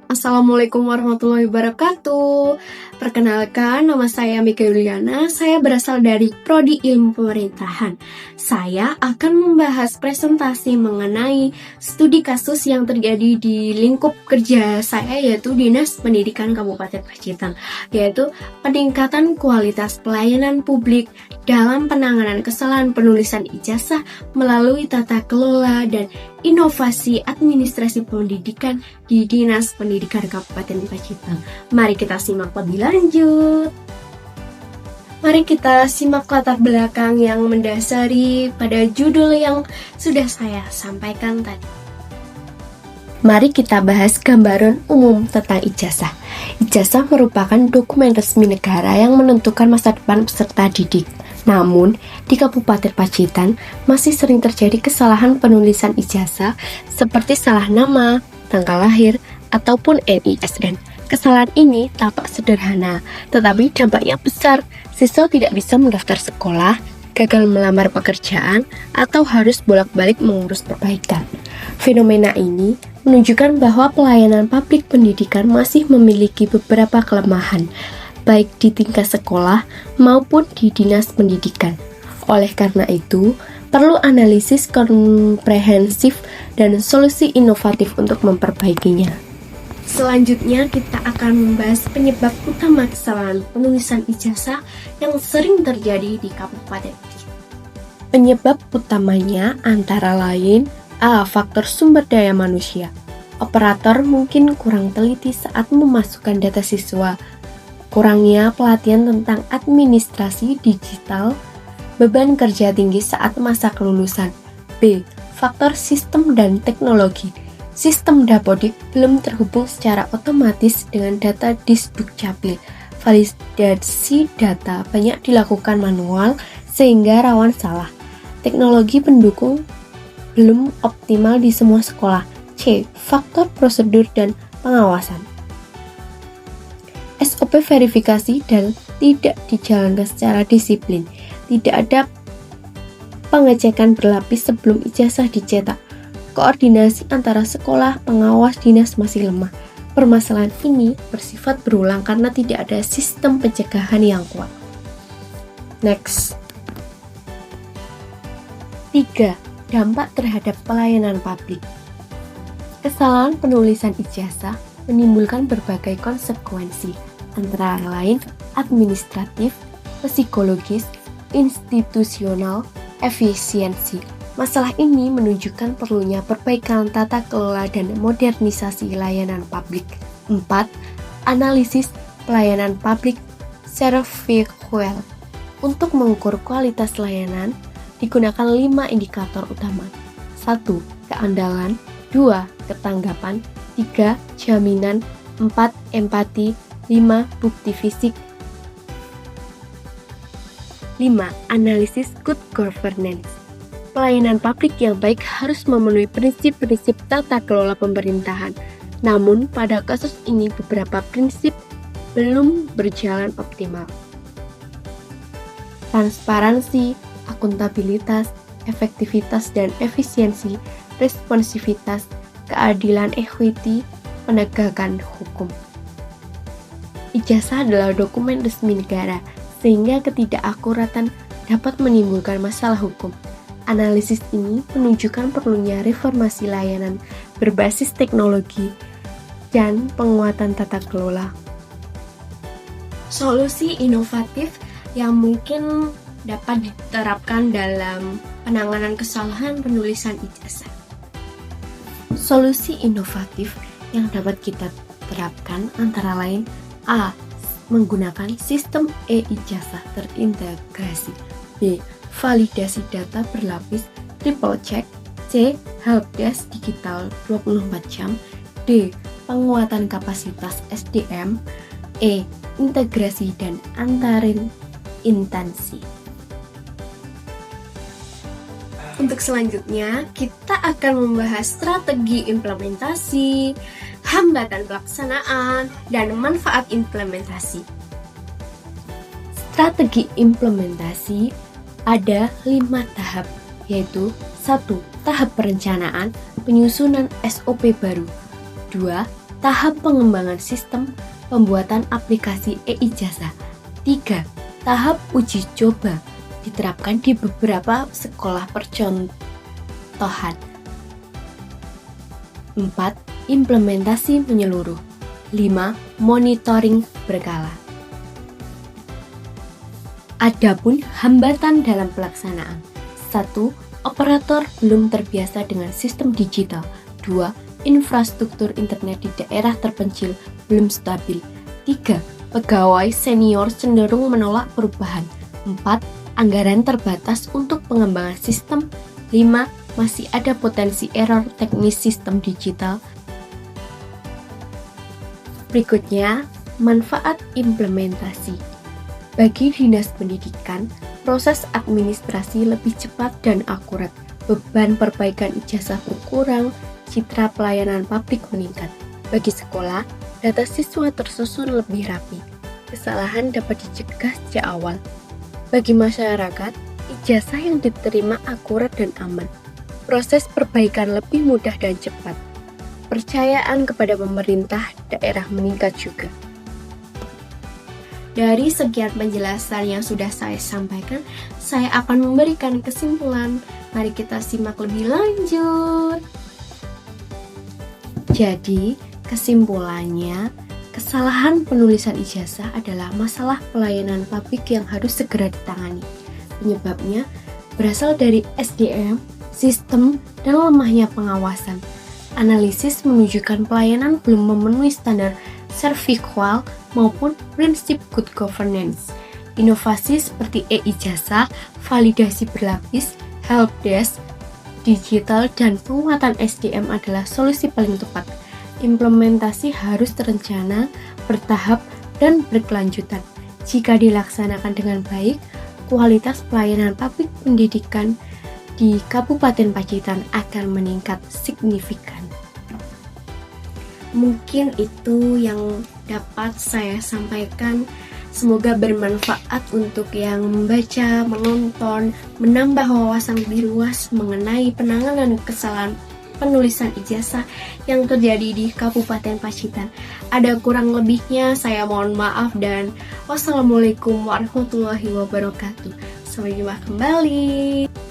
Assalamualaikum warahmatullahi wabarakatuh. Perkenalkan, nama saya Mika Yuliana. Saya berasal dari Prodi Ilmu Pemerintahan. Saya akan membahas presentasi mengenai studi kasus yang terjadi di lingkup kerja saya, yaitu Dinas Pendidikan Kabupaten Pacitan, yaitu peningkatan kualitas pelayanan publik dalam penanganan kesalahan penulisan ijazah melalui tata kelola dan inovasi administrasi pendidikan di Dinas Pendidikan Kabupaten Pacitan. Mari kita simak lebih lanjut. Mari kita simak latar belakang yang mendasari pada judul yang sudah saya sampaikan tadi. Mari kita bahas gambaran umum tentang ijazah. Ijazah merupakan dokumen resmi negara yang menentukan masa depan peserta didik. Namun, di Kabupaten Pacitan masih sering terjadi kesalahan penulisan ijazah seperti salah nama, tanggal lahir, ataupun NISN. Kesalahan ini tampak sederhana, tetapi dampaknya besar. Siswa tidak bisa mendaftar sekolah, gagal melamar pekerjaan, atau harus bolak-balik mengurus perbaikan. Fenomena ini menunjukkan bahwa pelayanan publik pendidikan masih memiliki beberapa kelemahan, baik di tingkat sekolah maupun di dinas pendidikan. Oleh karena itu, perlu analisis komprehensif dan solusi inovatif untuk memperbaikinya. Selanjutnya, kita akan membahas penyebab utama kesalahan penulisan ijazah yang sering terjadi di Kabupaten Pacitan. Penyebab utamanya antara lain A. Faktor sumber daya manusia. Operator mungkin kurang teliti saat memasukkan data siswa, kurangnya pelatihan tentang administrasi digital, beban kerja tinggi saat masa kelulusan. B. Faktor sistem dan teknologi. Sistem Dapodik belum terhubung secara otomatis dengan data Disdukcapil. Validasi data banyak dilakukan manual sehingga rawan salah. Teknologi pendukung belum optimal di semua sekolah. C. Faktor prosedur dan pengawasan. SOP verifikasi dan tidak dijalankan secara disiplin. Tidak ada pengecekan berlapis sebelum ijazah dicetak. Koordinasi antara sekolah pengawas dinas masih lemah. Permasalahan ini bersifat berulang karena tidak ada sistem pencegahan yang kuat. Next. 3. Dampak terhadap pelayanan publik. Kesalahan penulisan ijazah menimbulkan berbagai konsekuensi, antara lain administratif, psikologis, institusional, efisiensi. Masalah ini menunjukkan perlunya perbaikan tata kelola dan modernisasi layanan publik. 4. Analisis pelayanan publik servikuel. Untuk mengukur kualitas layanan, digunakan 5 indikator utama. 1. Keandalan. 2. Ketanggapan. 3. Jaminan. 4. Empati. 5. Bukti fisik. 5. Analisis good governance. Pelayanan publik yang baik harus memenuhi prinsip-prinsip tata kelola pemerintahan. Namun, pada kasus ini beberapa prinsip belum berjalan optimal. Transparansi, akuntabilitas, efektivitas dan efisiensi, responsivitas, keadilan equity, penegakan hukum. Ijazah adalah dokumen resmi negara, sehingga ketidakakuratan dapat menimbulkan masalah hukum. Analisis ini menunjukkan perlunya reformasi layanan berbasis teknologi dan penguatan tata kelola. Solusi inovatif yang mungkin dapat diterapkan dalam penanganan kesalahan penulisan ijazah. Solusi inovatif yang dapat kita terapkan antara lain A. Menggunakan sistem e-ijazah terintegrasi. B. Validasi data berlapis triple check. C. Helpdesk digital 24 jam. D. Penguatan kapasitas SDM. E. Integrasi dan antarin instansi. Untuk selanjutnya, kita akan membahas strategi implementasi, hambatan pelaksanaan, dan manfaat implementasi. Strategi implementasi ada 5 tahap, yaitu 1. Tahap perencanaan, penyusunan SOP baru. 2. Tahap pengembangan sistem pembuatan aplikasi e-ijazah. 3. Tahap uji coba diterapkan di beberapa sekolah percontohan. 4. Implementasi menyeluruh. 5. Monitoring berkala. Adapun hambatan dalam pelaksanaan. 1. Operator belum terbiasa dengan sistem digital. 2. Infrastruktur internet di daerah terpencil belum stabil. 3. Pegawai senior cenderung menolak perubahan. 4. Anggaran terbatas untuk pengembangan sistem. 5. Masih ada potensi error teknis sistem digital. Berikutnya, manfaat implementasi. Bagi Dinas Pendidikan, proses administrasi lebih cepat dan akurat, beban perbaikan ijazah berkurang, citra pelayanan publik meningkat. Bagi sekolah, data siswa tersusun lebih rapi, kesalahan dapat dicegah sejak awal. Bagi masyarakat, ijazah yang diterima akurat dan aman, proses perbaikan lebih mudah dan cepat. Percayaan kepada pemerintah daerah meningkat juga. Dari sekian penjelasan yang sudah saya sampaikan, saya akan memberikan kesimpulan. Mari kita simak lebih lanjut. Jadi, kesimpulannya, kesalahan penulisan ijazah adalah masalah pelayanan publik yang harus segera ditangani. Penyebabnya berasal dari SDM, sistem, dan lemahnya pengawasan. Analisis menunjukkan pelayanan belum memenuhi standar servikual maupun prinsip good governance. Inovasi seperti e-ijazah, validasi berlapis, helpdesk, digital, dan penguatan SDM adalah solusi paling tepat. Implementasi harus terencana, bertahap, dan berkelanjutan. Jika dilaksanakan dengan baik, kualitas pelayanan publik pendidikan di Kabupaten Pacitan akan meningkat signifikan. Mungkin itu yang dapat saya sampaikan. Semoga bermanfaat untuk yang membaca, menonton, menambah wawasan lebih luas mengenai penanganan kesalahan penulisan ijazah yang terjadi di Kabupaten Pacitan. Ada kurang lebihnya, saya mohon maaf dan wassalamualaikum warahmatullahi wabarakatuh. Sampai jumpa kembali.